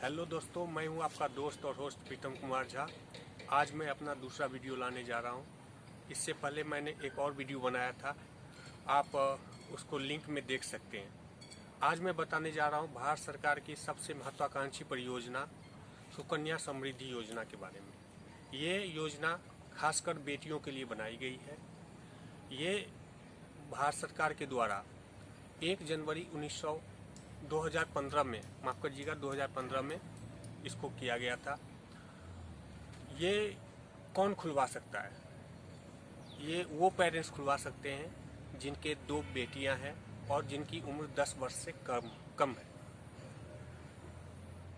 Hello दोस्तों, मैं हूं आपका दोस्त और होस्ट प्रीतम कुमार झा। आज मैं अपना दूसरा वीडियो लाने जा रहा हूं। इससे पहले मैंने एक और वीडियो बनाया था, आप उसको लिंक में देख सकते हैं। आज मैं बताने जा रहा हूं भारत सरकार की सबसे महत्वाकांक्षी परियोजना सुकन्या समृद्धि योजना के बारे में। ये योजना खासकर बेटियों के लिए बनाई गई है। ये भारत सरकार के द्वारा 1 जनवरी 2015 में, माफ़ करिएगा 2015 में इसको किया गया था। ये कौन खुलवा सकता है? ये वो पेरेंट्स खुलवा सकते हैं जिनके 2 बेटियां हैं और जिनकी उम्र 10 वर्ष से कम है।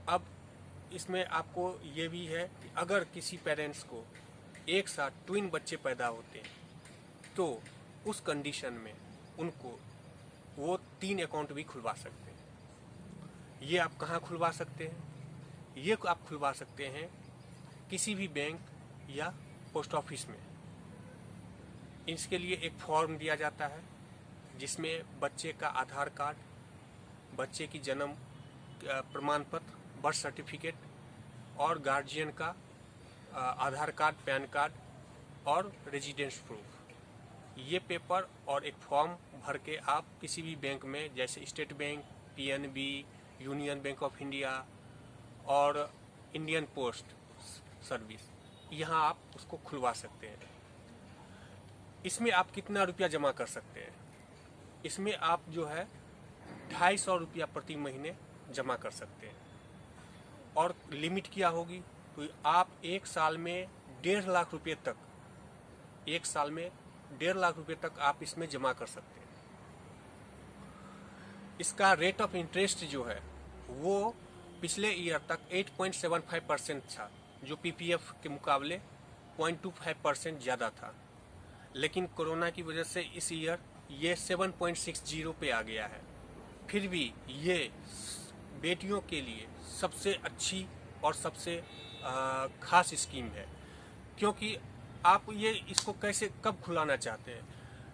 अब इसमें आपको ये भी है कि अगर किसी पेरेंट्स को एक साथ ट्विन बच्चे पैदा होते हैं तो उस कंडीशन में उनको वो 3 अकाउंट भी खुलवा सकते हैं। ये आप कहाँ खुलवा सकते हैं? ये आप खुलवा सकते हैं किसी भी बैंक या पोस्ट ऑफिस में। इसके लिए एक फॉर्म दिया जाता है जिसमें बच्चे का आधार कार्ड, बच्चे की जन्म प्रमाण पत्र, बर्थ सर्टिफिकेट और गार्जियन का आधार कार्ड, पैन कार्ड और रेजिडेंस प्रूफ, ये पेपर और एक फॉर्म भर के आप किसी भी बैंक में, जैसे state bank, PNB, union bank of India और इंडियन पोस्ट सर्विस, यहाँ आप उसको खुलवा सकते हैं। इसमें आप कितना रुपया जमा कर सकते हैं? इसमें आप जो है 250 रुपया प्रति महीने जमा कर सकते हैं। और लिमिट क्या होगी? तो आप एक साल में 1.5 लाख रुपये तक, एक साल में 1.5 लाख रुपये तक आप इसमें जमा कर सकते हैं। इसका रेट ऑफ इंटरेस्ट जो है वो पिछले ईयर तक 8.75% था, जो पीपीएफ के मुकाबले 0.25% ज़्यादा था। लेकिन कोरोना की वजह से इस ईयर ये 7.60 पे आ गया है। फिर भी ये बेटियों के लिए सबसे अच्छी और सबसे खास स्कीम है, क्योंकि आप ये इसको कैसे कब खुलाना चाहते हैं,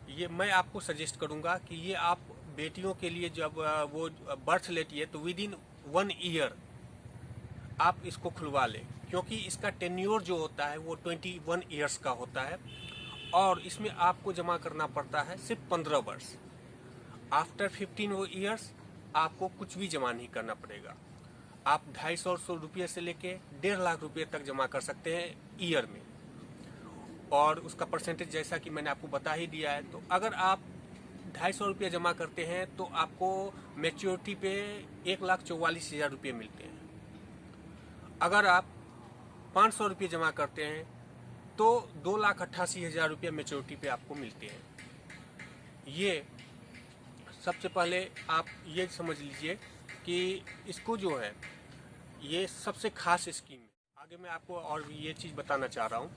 ये मैं आपको सजेस्ट करूंगा कि ये आप बेटियों के लिए जब वो बर्थ लेती है तो विद इन 1 ईयर आप इसको खुलवा लें, क्योंकि इसका टेन्योर जो होता है वो 21 ईयर्स का होता है और इसमें आपको जमा करना पड़ता है सिर्फ 15 वर्ष। आफ्टर 15 ईयर्स आपको कुछ भी जमा नहीं करना पड़ेगा। आप 250 रुपये से लेके 1.5 लाख रुपये तक जमा कर सकते हैं ईयर में, और उसका परसेंटेज जैसा कि मैंने आपको बता ही दिया है। तो अगर आप 250 रुपये जमा करते हैं तो आपको मैच्योरिटी पे 1,44,000 रुपये मिलते हैं। अगर आप 500 रुपये जमा करते हैं तो 2,88,000 रुपये मैच्योरिटी पे आपको मिलते हैं। ये सबसे पहले आप ये समझ लीजिए कि इसको जो है ये सबसे खास स्कीम है। आगे मैं आपको और भी ये चीज़ बताना चाह रहा हूँ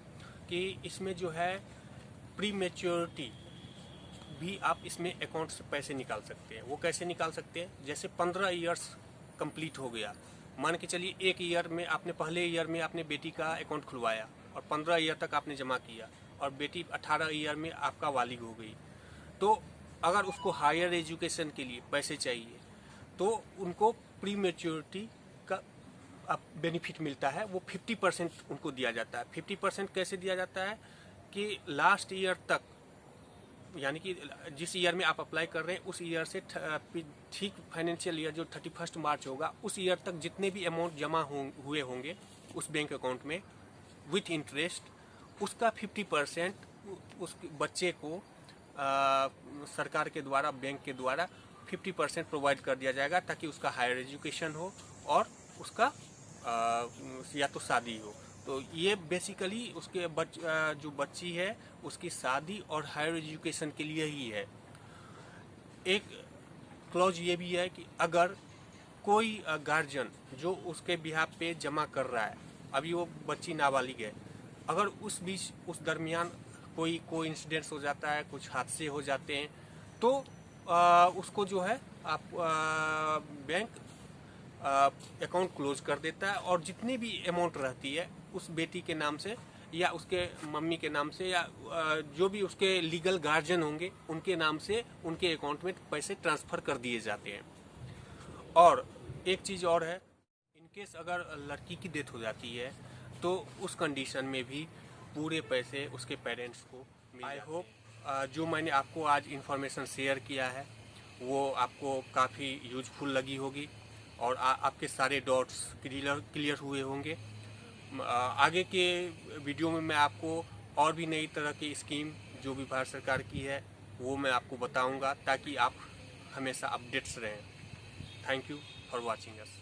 कि इसमें जो है प्री मैच्योरिटी भी आप इसमें अकाउंट से पैसे निकाल सकते हैं। वो कैसे निकाल सकते हैं? जैसे 15 ईयर्स कंप्लीट हो गया, मान के चलिए एक ईयर में आपने, पहले ईयर में आपने बेटी का अकाउंट खुलवाया और 15 ईयर तक आपने जमा किया और बेटी 18 ईयर में आपका वालिद हो गई, तो अगर उसको हायर एजुकेशन के लिए पैसे चाहिए तो उनको प्री मैच्योरिटी का बेनिफिट मिलता है। वो 50% उनको दिया जाता है। 50% कैसे दिया जाता है कि लास्ट ईयर तक, यानी कि जिस ईयर में आप अप्लाई कर रहे हैं उस ईयर से ठीक फाइनेंशियल ईयर जो 31 मार्च होगा उस ईयर तक जितने भी अमाउंट जमा हुए होंगे उस बैंक अकाउंट में विथ इंटरेस्ट, उसका 50% उस बच्चे को सरकार के द्वारा, बैंक के द्वारा 50% प्रोवाइड कर दिया जाएगा, ताकि उसका हायर एजुकेशन हो और उसका या तो शादी हो। तो ये बेसिकली उसके जो बच्ची है उसकी शादी और हायर एजुकेशन के लिए ही है। एक क्लॉज ये भी है कि अगर कोई गार्जियन जो उसके बिहाफ पे जमा कर रहा है, अभी वो बच्ची नाबालिग है, अगर उस बीच उस दरमियान कोई इंसिडेंट्स हो जाता है, कुछ हादसे हो जाते हैं, तो उसको जो है आप बैंक अकाउंट क्लोज कर देता है और जितनी भी अमाउंट रहती है उस बेटी के नाम से या उसके मम्मी के नाम से या जो भी उसके लीगल गार्जियन होंगे उनके नाम से उनके अकाउंट में पैसे ट्रांसफ़र कर दिए जाते हैं। और एक चीज़ और है, इन इनकेस अगर लड़की की डेथ हो जाती है तो उस कंडीशन में भी पूरे पैसे उसके पेरेंट्स को मिल जाते हैं। आई होप जो मैंने आपको आज इन्फॉर्मेशन शेयर किया है वो आपको काफ़ी यूजफुल लगी होगी और आपके सारे डॉट्स क्लियर हुए होंगे। आगे के वीडियो में मैं आपको और भी नई तरह की स्कीम जो भी भारत सरकार की है वो मैं आपको बताऊंगा ताकि आप हमेशा अपडेट्स रहें। Thank you for watching us.